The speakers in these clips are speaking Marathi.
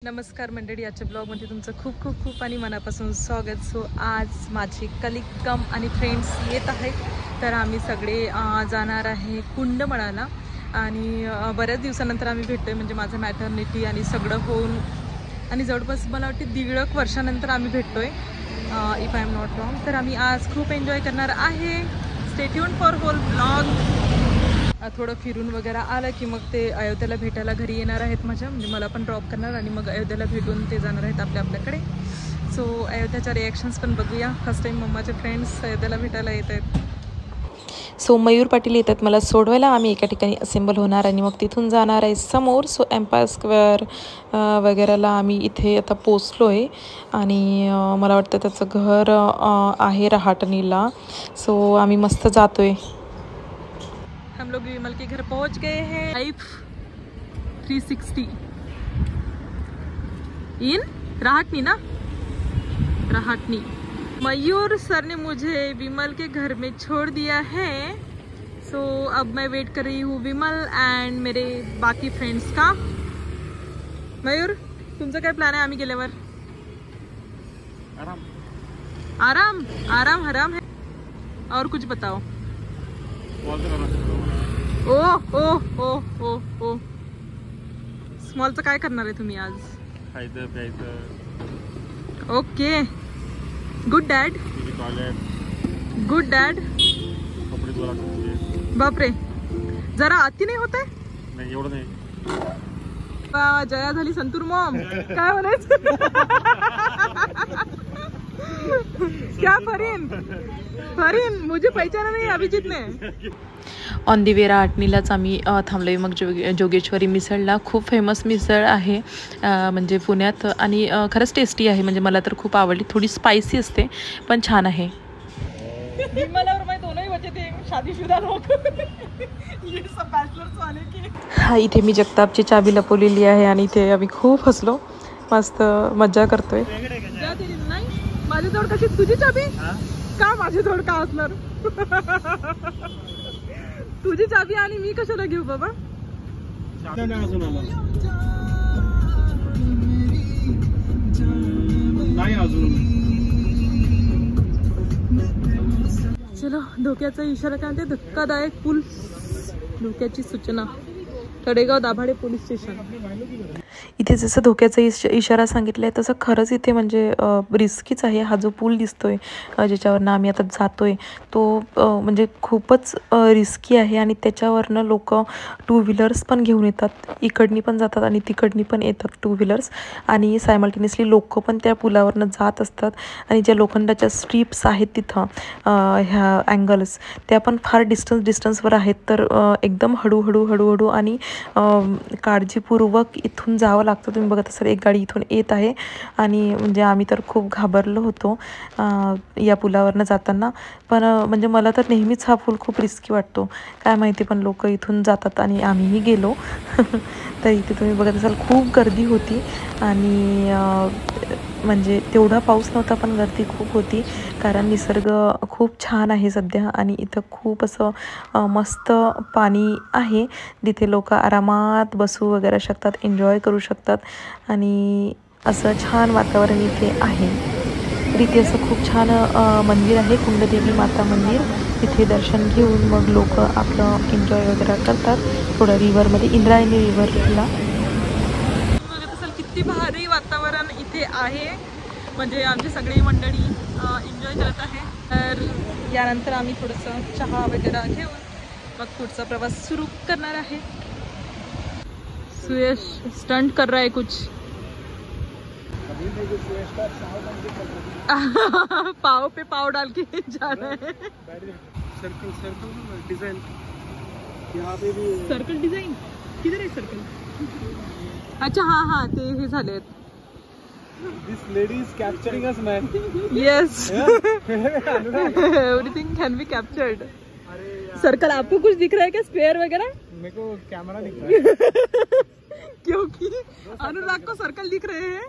नमस्कार मंडळी, आजच्या ब्लॉगमध्ये तुमचं खूप खूप खूप आणि मनापासून स्वागत. सो आज माझे कलिग कम आणि फ्रेंड्स येत आहेत, तर आम्ही सगळे जाणार आहे कुंडमळाला. आणि बऱ्याच दिवसानंतर आम्ही भेटतोय, म्हणजे माझं मॅटर्निटी आणि सगळं होऊन आणि जवळपास मला वाटते 1.5 वर्षानंतर आम्ही भेटतोय, if I am not wrong. तर आम्ही आज खूप एन्जॉय करणार आहे. Stay tuned for whole blog. थोडं फिरून वगैरे आलं की मग ते अयोध्येला भेटायला घरी येणार आहेत माझ्या, म्हणजे मला पण ड्रॉप करणार आणि मग अयोध्येला भेटून ते जाणार आहेत आपल्याकडे. सो अयोध्याच्या रिॲक्शन्स पण बघूया. फर्स्ट टाईम मम्माचे फ्रेंड्स अयोध्येला भेटायला येत आहेत. सो मयूर पाटील येतात मला सोडवायला. आम्ही एका ठिकाणी असेंबल होणार आणि मग तिथून जाणार आहे समोर. सो एम्पायर स्क्वेअर वगैरेला आम्ही इथे आता पोचलो आहे आणि मला वाटतं त्याचं घर आहे रहाटणीला. सो आम्ही मस्त जातोय. हम लोग विमल के घर पहुंच गए हैं. लाइफ 360 इन राहटनी ना, राहटनी. मयूर सर ने मुझे विमल के घर में छोड़ दिया है. सो अब मैं वेट कर रही हूँ विमल एंड मेरे बाकी फ्रेंड्स का. मयूर, तुमचा काय प्लान आहे आम्ही गेल्यावर? आराम आराम आराम हराम है. और कुछ बताओ. ओ ओ ओ ओ ओ स्मॉलचं काय करणार आहे तुम्ही आज? खायचं प्यायचं. Okay, good dad. Good dad. कपडे धुवा लागतात. बापरे, जरा अति नाही होत आहे? नाही, एवढं नाही. जया झाली संतूर मॉम. काय म्हणायचं? क्या फरीन फरीन मुझे पहचाना नहीं अभिजीत ने. ऑन दी वे राहटणीलाच आम्ही थांबलोय. मग जोगेश्वरी मिसळला, खूप फेमस मिसळ आहे म्हणजे पुण्यात, आणि खरंच टेस्टी आहे. म्हणजे मला तर खूप आवडली. थोडी स्पायसी असते पण छान आहे. हा, इथे मी जगतापची चाबी लपवलेली आहे आणि इथे आम्ही खूप हसलो, मस्त मज्जा करतोय. माझ्याजवळ कशी तुझी चाबी का? माझ्याजवळ का असणार? तुझी चाबी आणि मी कशाला घेऊ बाबा? चलो, धोक्याचा इशारा काय म्हणते? धक्कादायक पूल, धोक्याची सूचना. Tadegaon Dabhade police station. इथे जसं धोक्याचा इशारा सांगितलाय तसं खरंच इथे म्हणजे रिस्कीच आहे. हा जो पूल दिसतोय ज्याच्यावरनं आम्ही आता जातोय तो म्हणजे खूपच रिस्की आहे आणि त्याच्यावरनं लोक टू व्हीलर्स पण घेऊन येतात. इकडनी पण जातात आणि तिकडनी पण येतात टू व्हीलर्स, आणि सायमल्टेनियसली लोक पण त्या पुलावरनं जात असतात. आणि ज्या लोखंडाच्या स्ट्रीप्स आहेत तिथं ह्या अँगल्स, त्या पण फार डिस्टन्सवर आहेत. तर एकदम हळूहळू आणि काळजीपूर्वक इथून जावं लागतं. तुम्ही बघत असाल एक गाडी इथून येत आहे आणि म्हणजे आम्ही तर खूप घाबरलो होतो या पुलावरनं जाताना. पण म्हणजे मला तर नेहमीच हा पूल खूप रिस्की वाटतो, काय माहिती, पण लोक इथून जातात आणि आम्हीही गेलो. तर इथे तुम्ही बघत असाल खूप गर्दी होती आणि म्हणजे तेवढा पाऊस नव्हता पण गर्दी खूप होती, कारण निसर्ग खूप छान आहे सध्या आणि इथं खूप असं मस्त पाणी आहे जिथे लोक आरामात बसू वगैरे शकतात, एन्जॉय करू शकतात आणि असं छान वातावरण इथे आहे. तर इथे असं खूप छान मंदिर आहे, कुंडदेवी माता मंदिर. तिथे दर्शन घेऊन मग लोक आपलं एन्जॉय वगैरे करतात थोडं रिव्हरमध्ये, इंद्रायणी रिव्हरला. बघत असाल किती भारी वातावरण इथे आहे, म्हणजे आमची सगळी मंडळी एन्जॉय करत आहे. तर यानंतर आम्ही थोडंसं चहा वगैरे घेऊन मग पुढचा प्रवास सुरू करणार आहे. सुयश स्टंट कर रहा है कुछ. पाव पे पाव डाल के जा रहा है. सर्कल डिजाइन, यहाँ पे भी सर्कल डिजाइन. किधर आहे सर्कल? अच्छा, हाँ हाँ, ते हे झालेत. This lady is capturing us, man. Yes. Everything can be captured. Circle आपको कुछ दिख रहा है क्या, स्क्वायर वगैरह? मेरे को कैमरा दिख रहा है. क्योंकि अनुराग को सर्कल दिख रहे हैं.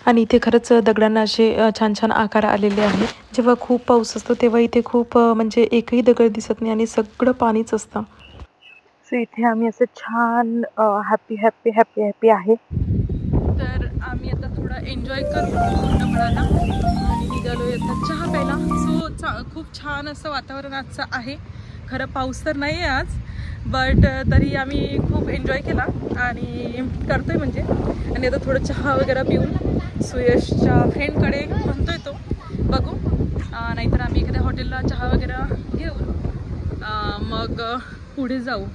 आणि इथे खरंच दगडांना असे छान छान आकार आलेले आहेत. जेव्हा खूप पाऊस असतो तेव्हा इथे खूप म्हणजे एकही दगड दिसत नाही आणि सगळं पाणीच असतं. सो इथे आम्ही असं छान हॅपी आहे. आम्ही आता थोडा एन्जॉय करू कुंडमळाला आणि निघालोय आता चहा प्यायला. सो खूप छान असं वातावरण आजचं आहे. खरं पाऊस तर नाही आहे आज, बट तरी आम्ही खूप एन्जॉय केला आणि करतोय म्हणजे. आणि आता थोडं चहा वगैरे पिऊन सुयशच्या फ्रेंडकडे म्हणतोय तो, बघू नाहीतर आम्ही एखाद्या हॉटेलला चहा वगैरे घेऊन मग पुढे जाऊ.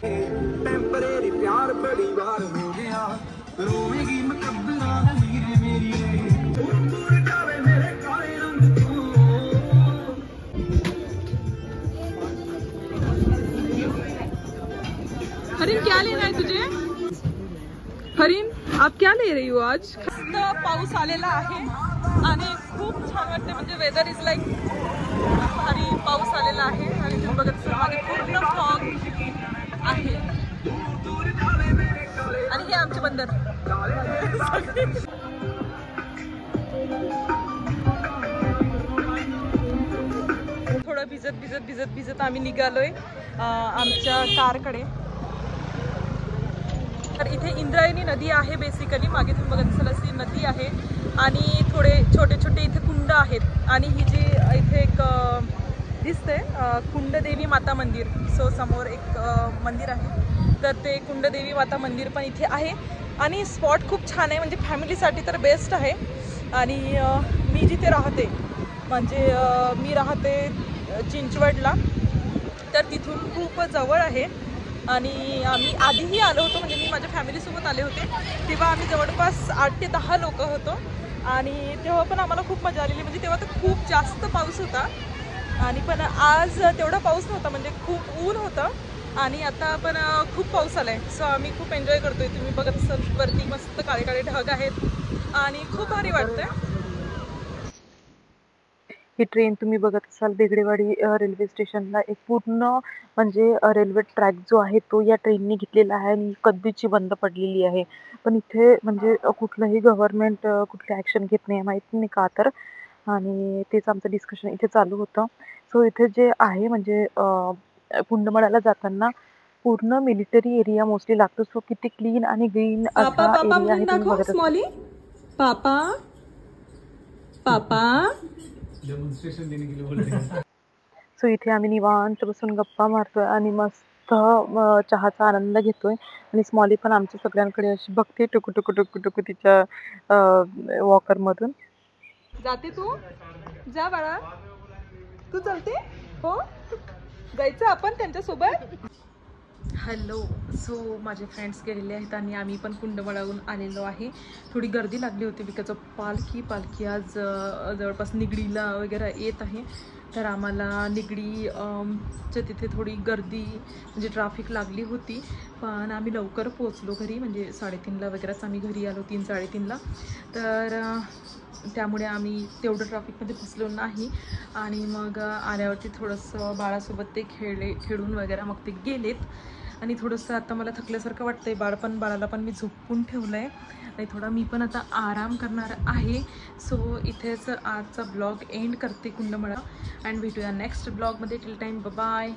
टेम्परेरी प्यार बड़ी बार हो गया, रोवेगी मुकद्दरा हीरे मेरी दूर जावे मेरे काले रंग तू. हरीन क्या लेना है तुझे? हरीन आप क्या ले रही हो आज? पाऊस आलेला आहे आणि खूप छान वाटते. म्हणजे वेदर इज लाईक भारी. पाऊस आलेला आहे आणि तुम्ही बघत असाल मागे पूर्ण फॉग आहे. आणि हे आमचे बंदर. थोडं भिजत आम्ही निघालोय आमच्या कारकडे. तर इथे इंद्रायणी नदी आहे बेसिकली. मागे तुम्ही बघत असाल अशी नदी आहे आणि थोडे छोटे छोटे इथे कुंड आहेत. आणि ही जी इथे एक दिसते कुंडदेवी माता मंदिर. सो समोर एक मंदिर आहे, तर ते कुंडदेवी माता मंदिर पण इथे आहे. आणि स्पॉट खूप छान आहे, म्हणजे फॅमिलीसाठी तर बेस्ट आहे. आणि मी जिथे राहते म्हणजे मी राहते चिंचवडला, तर तिथून खूप जवळ आहे. आणि आम्ही आधीही आलो होतो, म्हणजे मी माझ्या फॅमिलीसोबत आले होते. तेव्हा आम्ही जवळपास 8 ते 10 लोक होतो आणि तेव्हा पण आम्हाला खूप मजा आलेली. म्हणजे तेव्हा तर खूप जास्त पाऊस होता आणि पण आज तेवढा पाऊस नव्हता, म्हणजे खूप ऊन होतं आणि आता पण खूप पाऊस आला आहे. सो आम्ही खूप एन्जॉय करतोय. तुम्ही बघत असाल वरती मस्त काळे काळे ढग आहेत आणि खूप भारी वाटतंय. ही ट्रेन तुम्ही बघत असाल बेगडेवाडी रेल्वे स्टेशनला एक पूर्ण म्हणजे रेल्वे ट्रॅक जो आहे तो या ट्रेनने घेतलेला आहे आणि कधीची बंद पडलेली आहे. पण इथे म्हणजे कुठलंही गव्हर्नमेंट कुठली ॲक्शन घेत नाही, माहीत नाही का तर. आणि तेच आमचं डिस्कशन इथे चालू होतं. सो इथे जे आहे म्हणजे कुंडमळाला जाताना पूर्ण मिलिटरी एरिया मोस्टली लागतो. सो किती क्लीन आणि ग्रीन असा एरिया आहे तुम्ही बघत असाल. पापा पापा डेमॉन्स्ट्रेशन देने के लिए बोल रहे हैं. सो इथे आम्ही निवांत बसून गप्पा मारतोय आणि मस्त चहाचा आनंद घेतोय. आणि स्मॉली पण आमच्या सगळ्यांकडे अशी बघते टुकू टुकू टुकू टुकू तिच्या वॉकरमधून. जाते तू? जा बाळा, तू चलते हो? जायचं आपण त्यांच्यासोबत. हॅलो. सो माझे फ्रेंड्स गेलेले आहेत आणि आम्ही पण कुंडमळाहून आलेलो आहे. थोडी गर्दी लागली होती बिकॉज ऑफ पालखी आज जवळपास निगडीला वगैरे येत आहे. तर आम्हाला निगडीच्या तिथे थोडी गर्दी म्हणजे ट्रॅफिक लागली होती, पण आम्ही लवकर पोचलो घरी. म्हणजे 3:30ला वगैरेच आम्ही घरी आलो, 3-3:30ला. तर त्यामुळे आम्ही तेवढं ट्रॅफिकमध्ये फसलो नाही. आणि मग आल्यावरती थोडंसं बाळासोबत ते खेळून वगैरे मग ते गेलेत. आणि थोडंसं आता मला थकल्यासारखं वाटतंय. बाळाला पण मी झोपून ठेवलं आहे आणि थोडा मी पण आता आराम करणार आहे. सो इथेच आजचा ब्लॉग एंड करते कुंडमळा. अँड भेटूया नेक्स्ट ब्लॉगमध्ये. Till time bye.